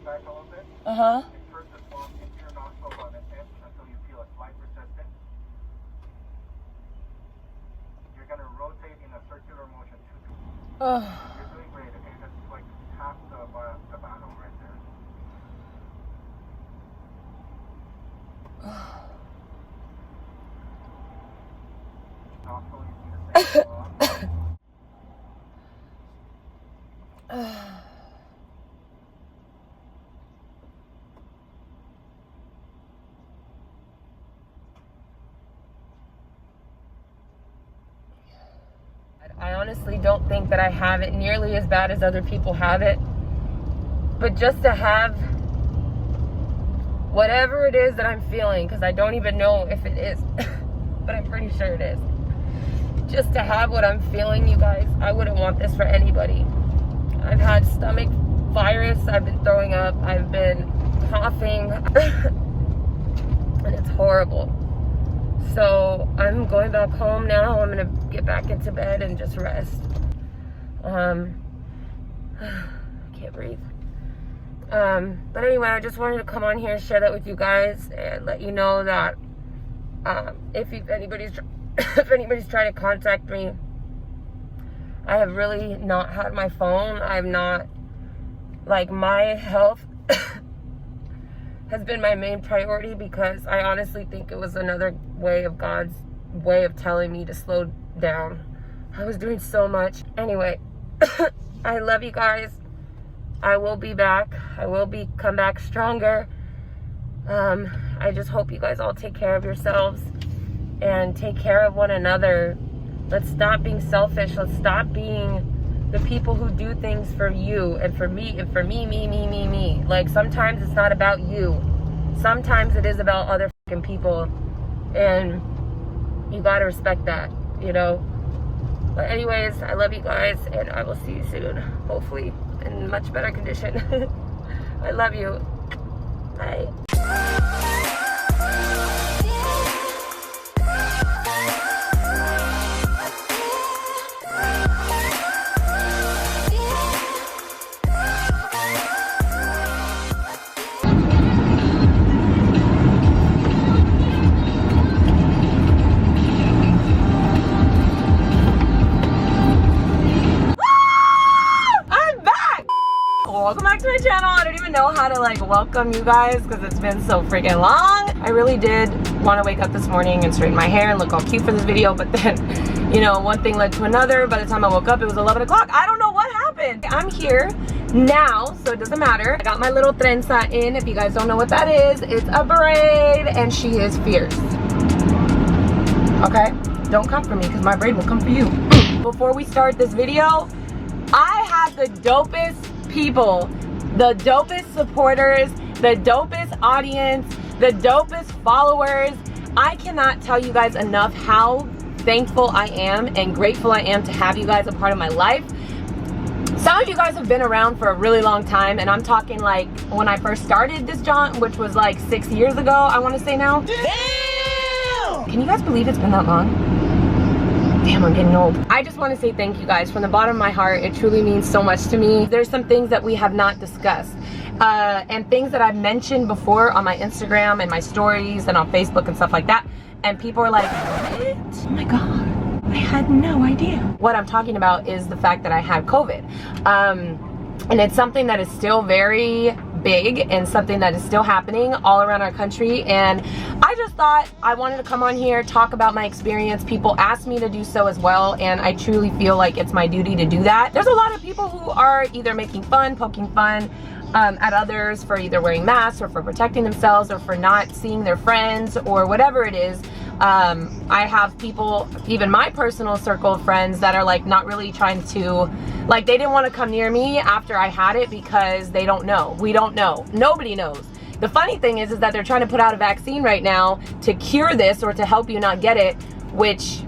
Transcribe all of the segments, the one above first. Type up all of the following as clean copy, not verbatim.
back a little bit. Uh-huh. Insert the swab into your nostril on this end until you feel a slight resistance. You're going to rotate in a circular motion. You're doing great. Okay, that's like half the battle right there. Nostril, you see the same swab. I honestly don't think that I have it nearly as bad as other people have it. But just to have whatever it is that I'm feeling, because I don't even know if it is, but I'm pretty sure it is. Just to have what I'm feeling, you guys, I wouldn't want this for anybody. I've had stomach virus, I've been throwing up, I've been coughing, and it's horrible. So I'm going back home now. I'm gonna get back into bed and just rest. I can't breathe. But anyway, I just wanted to come on here and share that with you guys and let you know that if anybody's trying to contact me, I have really not had my phone. I've not, like, my health has been my main priority, because I honestly think it was another way of God's way of telling me to slow down. I was doing so much. Anyway, I love you guys. I will be back. I will come back stronger. I just hope you guys all take care of yourselves and take care of one another. Let's stop being selfish. Let's stop being the people who do things for you and for me and for me. Like, sometimes it's not about you. Sometimes it is about other fucking people. And you gotta respect that, you know? But anyways, I love you guys, and I will see you soon. Hopefully in much better condition. I love you. Bye. Welcome back to my channel. I don't even know how to like welcome you guys because it's been so freaking long. I really did want to wake up this morning and straighten my hair and look all cute for this video, but then, you know, one thing led to another. By the time I woke up, it was 11 o'clock. I don't know what happened. I'm here now, so it doesn't matter. I got my little trenza in. If you guys don't know what that is, it's a braid, and she is fierce. Okay? Don't come for me because my braid will come for you. Before we start this video, I have the dopest people, the dopest supporters, the dopest audience, the dopest followers. I cannot tell you guys enough how thankful I am and grateful I am to have you guys a part of my life. Some of you guys have been around for a really long time, and I'm talking like when I first started this jaunt, which was like 6 years ago, I want to say now. Damn! Can you guys believe it's been that long? Damn, I'm getting old. I just want to say thank you guys from the bottom of my heart. It truly means so much to me. There's some things that we have not discussed and things that I've mentioned before on my Instagram and my stories and on Facebook and stuff like that. And people are like, what? Oh my God, I had no idea. What I'm talking about is the fact that I had COVID. And it's something that is still very big and something that is still happening all around our country. And I just thought I wanted to come on here, talk about my experience. People asked me to do so as well, and I truly feel like it's my duty to do that. There's a lot of people who are either making fun, poking fun at others for either wearing masks or for protecting themselves or for not seeing their friends or whatever it is. I have people, even my personal circle of friends, that are like not really trying to, like, they didn't want to come near me after I had it because they don't know. We don't know. Nobody knows. The funny thing is that they're trying to put out a vaccine right now to cure this or to help you not get it, which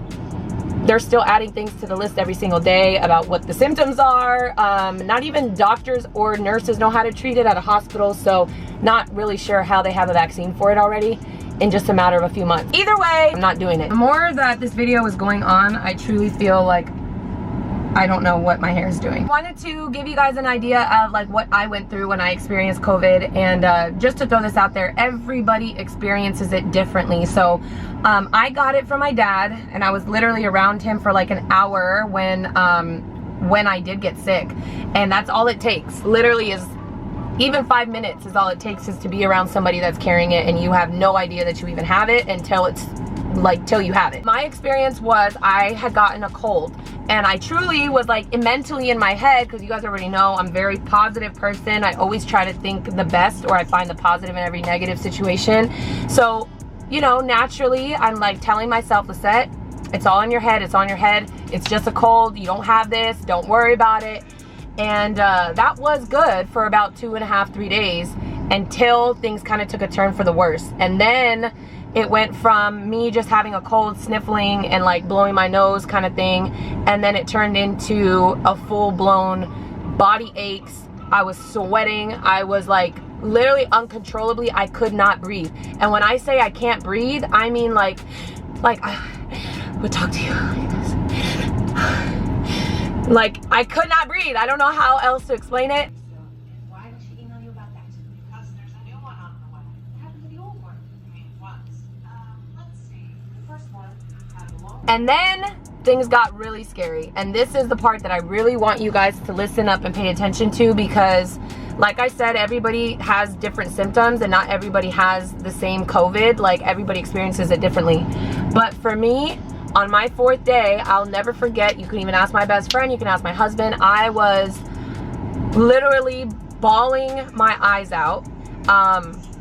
they're still adding things to the list every single day about what the symptoms are. Not even doctors or nurses know how to treat it at a hospital, so not really sure how they have a vaccine for it already in just a matter of a few months. Either way, I'm not doing it. The more that this video is going on, I truly feel like I don't know what my hair is doing. I wanted to give you guys an idea of like what I went through when I experienced COVID, and just to throw this out there, everybody experiences it differently. So I got it from my dad, and I was literally around him for like an hour when I did get sick, and that's all it takes. Literally is even 5 minutes is all it takes, is to be around somebody that's carrying it, and you have no idea that you even have it until it's like till you have it. My experience was I had gotten a cold, and I truly was like mentally in my head, because you guys already know I'm a very positive person. I always try to think the best, or I find the positive in every negative situation. So, you know, naturally I'm like telling myself, Lisette, it's all in your head, it's on your head, it's just a cold, you don't have this, don't worry about it. And that was good for about 2.5, 3 days, until things kind of took a turn for the worse. And then it went from me just having a cold, sniffling, and like blowing my nose kind of thing, and then it turned into a full-blown body aches. I was sweating. I was like literally uncontrollably, I could not breathe. And when I say I can't breathe, I mean like I would talk to you like this. Like, I could not breathe. I don't know how else to explain it. Why did she email you about that? Because there's a new one on the way. What happened to the old one? I mean, once. Let's see. The first one had a long... And then things got really scary. And this is the part that I really want you guys to listen up and pay attention to, because like I said, everybody has different symptoms, and not everybody has the same COVID. Like, everybody experiences it differently. But for me, on my 4th day, I'll never forget, you can even ask my best friend, you can ask my husband, I was literally bawling my eyes out,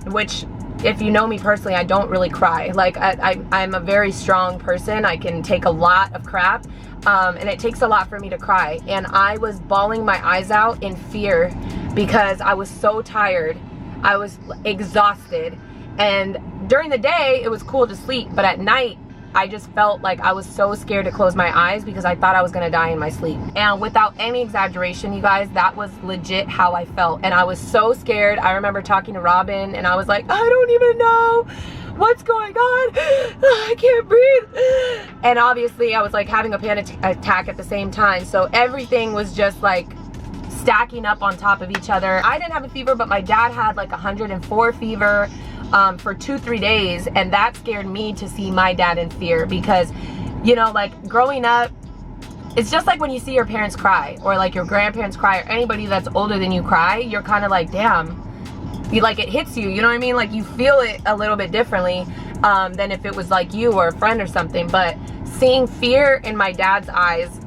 which, if you know me personally, I don't really cry. Like, I'm a very strong person. I can take a lot of crap, and it takes a lot for me to cry. And I was bawling my eyes out in fear, because I was so tired. I was exhausted. And during the day, it was cool to sleep, but at night, I just felt like I was so scared to close my eyes, because I thought I was gonna die in my sleep. And without any exaggeration, you guys, that was legit how I felt. And I was so scared. I remember talking to Robin, and I was like, I don't even know what's going on. I can't breathe. And obviously I was like having a panic attack at the same time. So everything was just like stacking up on top of each other. I didn't have a fever, but my dad had like 104 fever. For 2-3 days, and that scared me to see my dad in fear, because, you know, like growing up, it's just like when you see your parents cry, or like your grandparents cry, or anybody that's older than you cry, you're kind of like, damn, you like, it hits you, you know what I mean? Like, you feel it a little bit differently than if it was like you or a friend or something. But seeing fear in my dad's eyes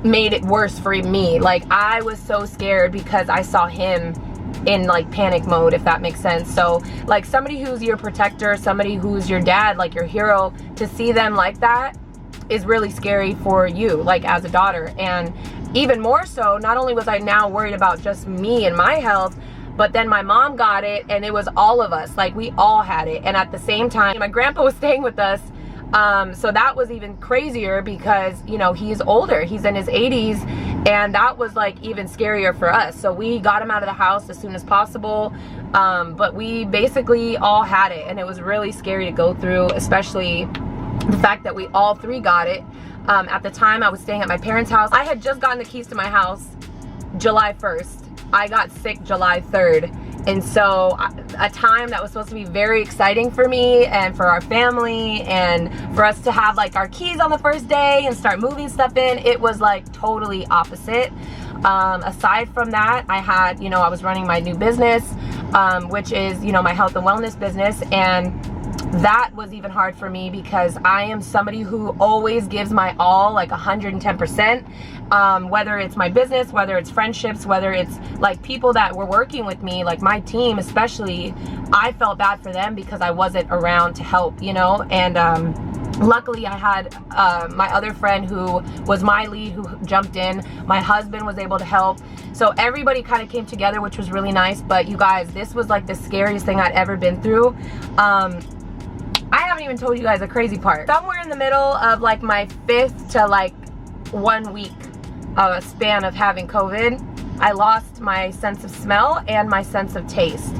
made it worse for me. Like, I was so scared because I saw him in like panic mode, if that makes sense. So like, somebody who's your protector, somebody who's your dad, like your hero, to see them like that is really scary for you, like as a daughter. And even more so, not only was I now worried about just me and my health, but then my mom got it, and it was all of us. Like, we all had it. And at the same time, my grandpa was staying with us. So that was even crazier, because, you know, he's older, he's in his 80s, and that was like even scarier for us. So we got him out of the house as soon as possible, but we basically all had it, and it was really scary to go through, especially the fact that we all 3 got it. At the time, I was staying at my parents' house. I had just gotten the keys to my house July 1st. I got sick July 3rd. And so a time that was supposed to be very exciting for me and for our family, and for us to have like our keys on the first day and start moving stuff in, it was like totally opposite. Aside from that, I had, you know, I was running my new business, which is, you know, my health and wellness business. And that was even hard for me, because I am somebody who always gives my all, like 110%, whether it's my business, whether it's friendships, whether it's like people that were working with me, like my team especially. I felt bad for them because I wasn't around to help, you know. And luckily I had my other friend who was my lead, who jumped in. My husband was able to help. So everybody kind of came together, which was really nice. But you guys, this was like the scariest thing I'd ever been through. I haven't even told you guys a crazy part. Somewhere in the middle of like my 5th to like 1 week span of having COVID, I lost my sense of smell and my sense of taste.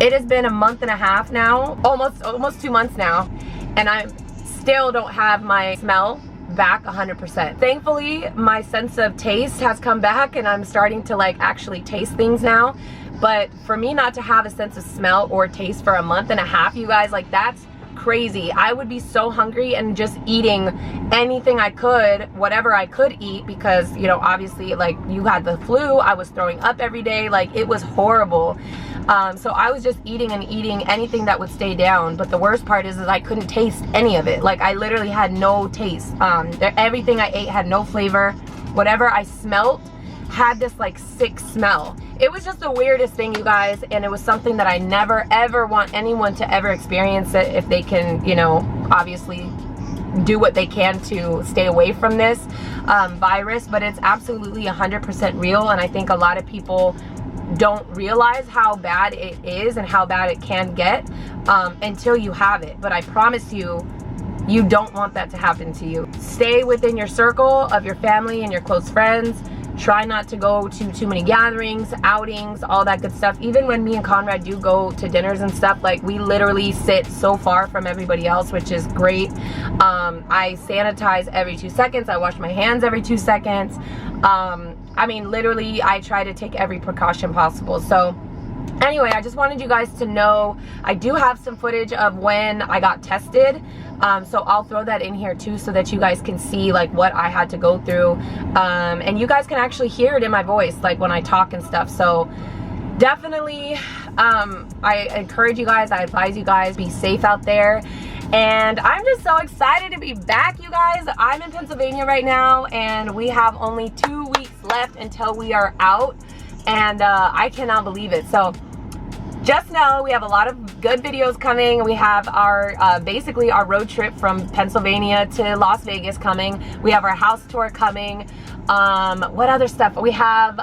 It has been a month and a half now, almost 2 months now, and I still don't have my smell back 100%. Thankfully, my sense of taste has come back and I'm starting to like actually taste things now. But for me not to have a sense of smell or taste for a month and a half, you guys, like that's crazy. I would be so hungry and just eating anything I could, whatever I could eat, because, you know, obviously like you had the flu, I was throwing up every day, like it was horrible. So I was just eating and eating anything that would stay down. But the worst part is I couldn't taste any of it. Like I literally had no taste. Everything I ate had no flavor. Whatever I smelt had this like sick smell. It was just the weirdest thing, you guys, and it was something that I never ever want anyone to ever experience it if they can, you know, obviously do what they can to stay away from this virus. But it's absolutely 100% real, and I think a lot of people don't realize how bad it is and how bad it can get until you have it. But I promise you, you don't want that to happen to you. Stay within your circle of your family and your close friends. Try not to go to too many gatherings, outings, all that good stuff. Even when me and Conrad do go to dinners and stuff, like we literally sit so far from everybody else, which is great. I sanitize every 2 seconds. I wash my hands every 2 seconds. I mean, literally, I try to take every precaution possible. So anyway, I just wanted you guys to know I do have some footage of when I got tested. So I'll throw that in here too so that you guys can see like what I had to go through. And you guys can actually hear it in my voice, like when I talk and stuff. So definitely, I encourage you guys, I advise you guys, be safe out there. And I'm just so excited to be back, you guys. I'm in Pennsylvania right now, and we have only 2 weeks left until we are out. And I cannot believe it. So just know we have a lot of good videos coming. We have our basically our road trip from Pennsylvania to Las Vegas coming. We have our house tour coming. What other stuff? We have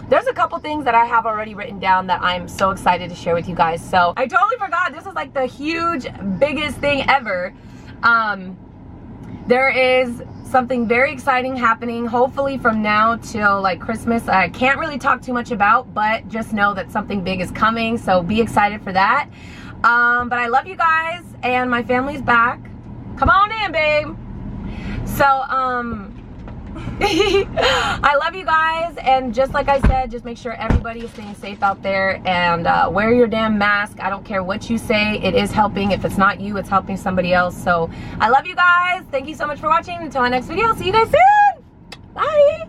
there's a couple things that I have already written down that I'm so excited to share with you guys. So I totally forgot, this is like the huge biggest thing ever. There is something very exciting happening, hopefully from now till like Christmas. I can't really talk too much about, but just know that something big is coming, so be excited for that. But I love you guys, and my family's back. Come on in, babe. So I love you guys, and just like I said, just make sure everybody is staying safe out there, and wear your damn mask. I don't care what you say, it is helping. If it's not you, it's helping somebody else. So I love you guys. Thank you so much for watching. Until our next video, see you guys soon. Bye.